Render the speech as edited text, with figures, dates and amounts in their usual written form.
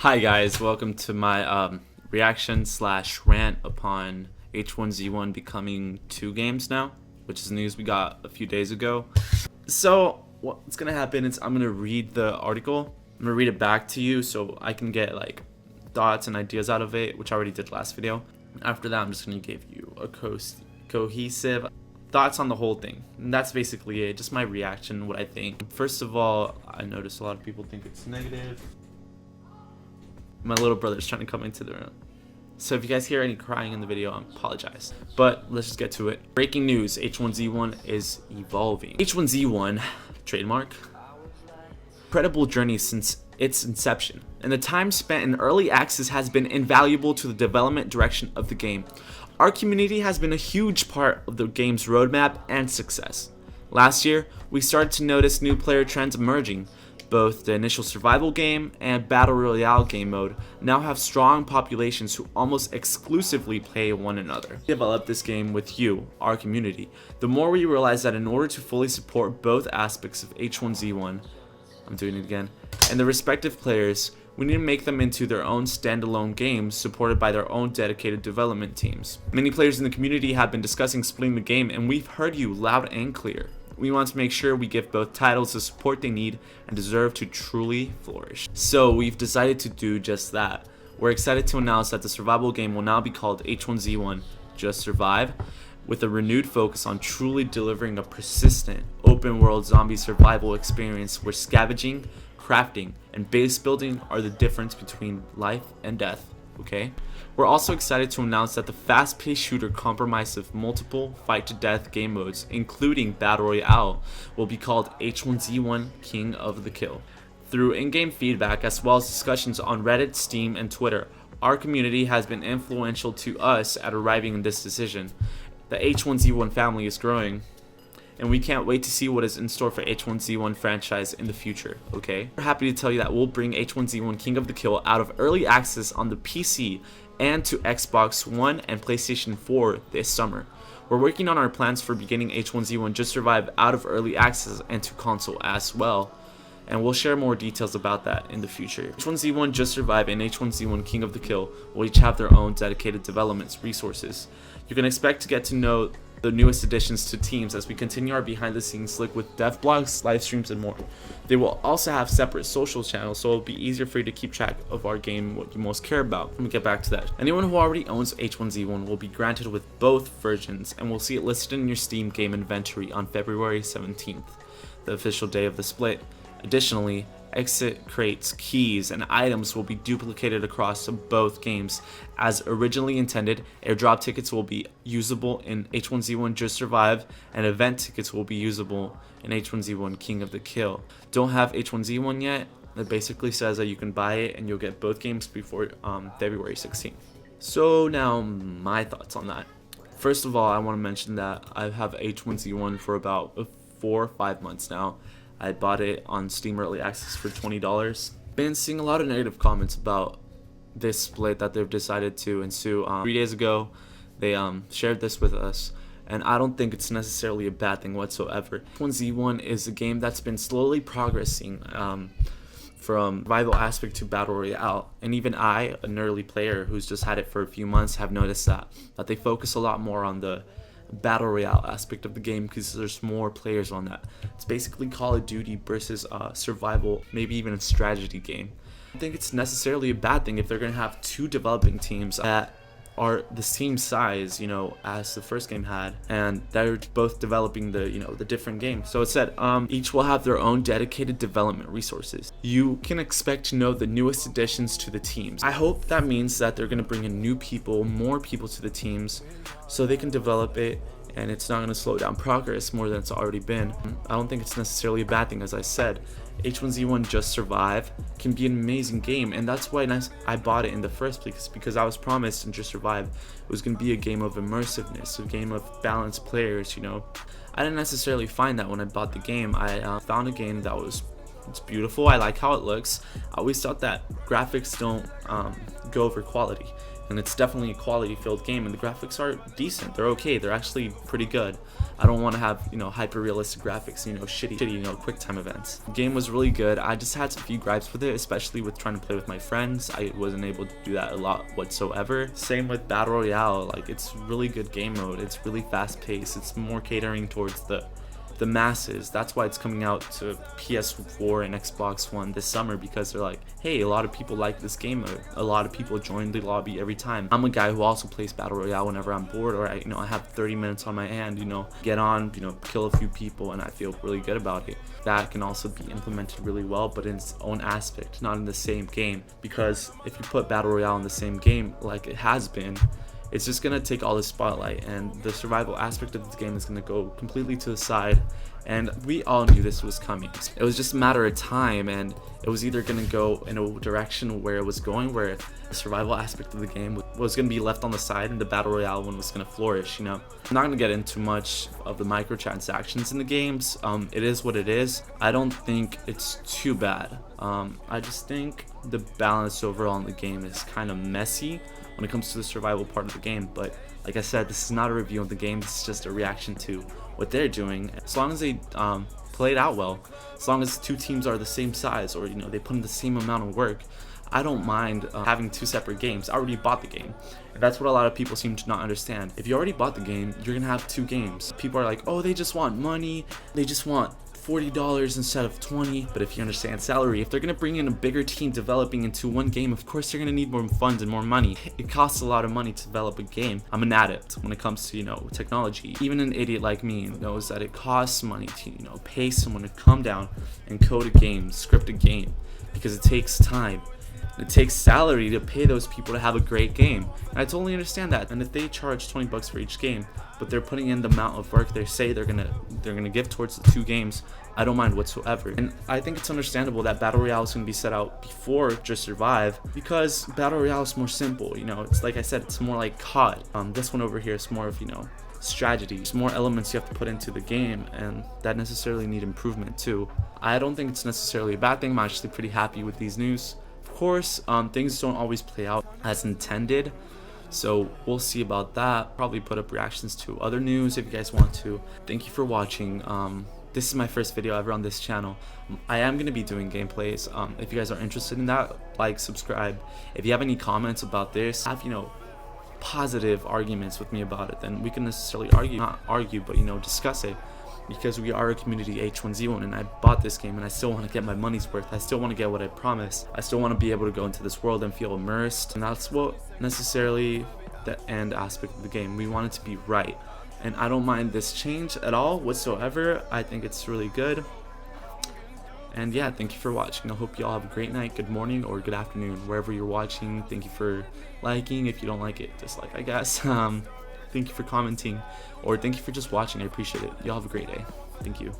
Hi guys, welcome to my reaction slash rant upon H1Z1 becoming 2 games now, which is news we got a few days ago. So what's gonna happen is I'm gonna read the article. I'm gonna read it back to you so I can get like thoughts and ideas out of it, which I already did last video. After that, I'm just gonna give you a cohesive thoughts on the whole thing. And that's basically it, just my reaction, what I think. First of all, I noticed a lot of people think it's negative. My little brother's trying to come into the room. So if you guys hear any crying in the video, I apologize. But let's just get to it. Breaking news, H1Z1 is evolving. H1Z1, trademark, incredible journey since its inception. And the time spent in early access has been invaluable to the development direction of the game. Our community has been a huge part of the game's roadmap and success. Last year, we started to notice new player trends emerging. Both the initial survival game and battle royale game mode now have strong populations who almost exclusively play one another. We developed this game with you, our community. The more we realize that in order to fully support both aspects of H1Z1, I'm doing it again, and the respective players, we need to make them into their own standalone games supported by their own dedicated development teams. Many players in the community have been discussing splitting the game, and we've heard you loud and clear. We want to make sure we give both titles the support they need and deserve to truly flourish. So we've decided to do just that. We're excited to announce that the survival game will now be called H1Z1 Just Survive, with a renewed focus on truly delivering a persistent, open world zombie survival experience where scavenging, crafting, and base building are the difference between life and death. Okay? We're also excited to announce that the fast-paced shooter comprised of multiple fight-to-death game modes, including Battle Royale, will be called H1Z1 King of the Kill. Through in-game feedback as well as discussions on Reddit, Steam, and Twitter, our community has been influential to us at arriving in this decision. The H1Z1 family is growing, and we can't wait to see what is in store for H1Z1 franchise in the future, okay? We're happy to tell you that we'll bring H1Z1 King of the Kill out of early access on the PC and to Xbox One and PlayStation 4 this summer. We're working on our plans for beginning H1Z1 Just Survive out of early access and to console as well, and we'll share more details about that in the future. H1Z1 Just Survive and H1Z1 King of the Kill will each have their own dedicated development resources. You can expect to get to know the newest additions to teams as we continue our behind the scenes look with dev blogs, live streams, and more. They will also have separate social channels, so it'll be easier for you to keep track of our game, what you most care about. Let me get back to that. Anyone who already owns H1Z1 will be granted with both versions, and we'll see it listed in your Steam game inventory on February 17th, the official day of the split. Additionally, exit crates, keys, and items will be duplicated across both games. As originally intended, airdrop tickets will be usable in H1Z1 Just Survive, and event tickets will be usable in H1Z1 King of the Kill. Don't have H1Z1 yet? It basically says that you can buy it and you'll get both games before February 16th. So now my thoughts on that. First of all, I want to mention that I have H1Z1 for about 4 or 5 months now. I bought it on Steam Early Access for $20. Been seeing a lot of negative comments about this split that they've decided to ensue. 3 days ago, they shared this with us, and I don't think it's necessarily a bad thing whatsoever. H1Z1 is a game that's been slowly progressing from survival aspect to battle royale, and even I, an early player who's just had it for a few months, have noticed that they focus a lot more on the battle royale aspect of the game because there's more players on that. It's basically Call of Duty versus survival, maybe even a strategy game. I think it's necessarily a bad thing if they're going to have 2 developing teams that are the same size, as the first game had, and they're both developing the different game. So it said each will have their own dedicated development resources. You can expect to know the newest additions to the teams. I hope that means that they're going to bring in new people, more people to the teams, so they can develop it, and it's not going to slow down progress more than it's already been. I don't think it's necessarily a bad thing. As I said, H1Z1 Just Survive can be an amazing game, and that's why I bought it in the first place, because I was promised in Just Survive it was going to be a game of immersiveness, a game of balanced players. I didn't necessarily find that when I bought the game. I found a game that it's beautiful. I like how it looks. I always thought that graphics don't go over quality. and it's definitely a quality filled game, and the graphics are decent. They're okay. They're actually pretty good. I don't want to have, hyper realistic graphics, shitty, quick time events. The game was really good. I just had some few gripes with it, especially with trying to play with my friends. I wasn't able to do that a lot whatsoever. Same with Battle Royale. Like, it's really good game mode. It's really fast paced. It's more catering towards the masses. That's why it's coming out to PS4 and Xbox One this summer, because they're like, hey, a lot of people like this game mode. A lot of people join the lobby every time. I'm a guy who also plays Battle Royale whenever I'm bored, or I have 30 minutes on my hand, get on, kill a few people, and I feel really good about it. That can also be implemented really well, but in its own aspect, not in the same game, because if you put Battle Royale in the same game like it has been, it's just gonna take all the spotlight, and the survival aspect of the game is gonna go completely to the side. And we all knew this was coming. It was just a matter of time, and it was either gonna go in a direction where it was going, where the survival aspect of the game was gonna be left on the side, and the Battle Royale one was gonna flourish. I'm not gonna get into much of the microtransactions in the games. It is what it is. I don't think it's too bad. I just think the balance overall in the game is kind of messy when it comes to the survival part of the game. But like I said, this is not a review of the game. This is just a reaction to what they're doing. As long as they play it out well, as long as two teams are the same size, or they put in the same amount of work, I don't mind having two separate games. I already bought the game, and that's what a lot of people seem to not understand. If you already bought the game, you're gonna have two games. People are like, oh, they just want money, they just want $40 instead of $20. But if you understand salary, if they're gonna bring in a bigger team developing into one game, of course they're gonna need more funds and more money. It costs a lot of money to develop a game. I'm an adept when it comes to technology. Even an idiot like me knows that it costs money to pay someone to come down and code a game, script a game, because it takes time. It takes salary to pay those people to have a great game, and I totally understand that. And if they charge 20 bucks for each game, but they're putting in the amount of work they say they're gonna give towards the two games, I don't mind whatsoever. And I think it's understandable that Battle Royale is gonna be set out before Just Survive, because Battle Royale is more simple. It's like I said, it's more like COD. This one over here is more of strategy. There's more elements you have to put into the game, and that necessarily need improvement too. I don't think it's necessarily a bad thing. I'm actually pretty happy with these news. Of course, things don't always play out as intended, so we'll see about that. Probably put up reactions to other news if you guys want to. Thank you for watching. This is my first video ever on this channel. I am going to be doing gameplays. If you guys are interested in that, like, subscribe. If you have any comments about this, have positive arguments with me about it, then we can necessarily not argue, but discuss it. Because we are a community H1Z1, and I bought this game and I still want to get my money's worth. I still want to get what I promised. I still want to be able to go into this world and feel immersed, and that's what necessarily the end aspect of the game. We want it to be right, and I don't mind this change at all whatsoever. I think it's really good. And yeah, thank you for watching. I hope you all have a great night, good morning, or good afternoon, wherever you're watching. Thank you for liking. If you don't like it, dislike, I guess. Thank you for commenting, or thank you for just watching. I appreciate it. Y'all have a great day. Thank you.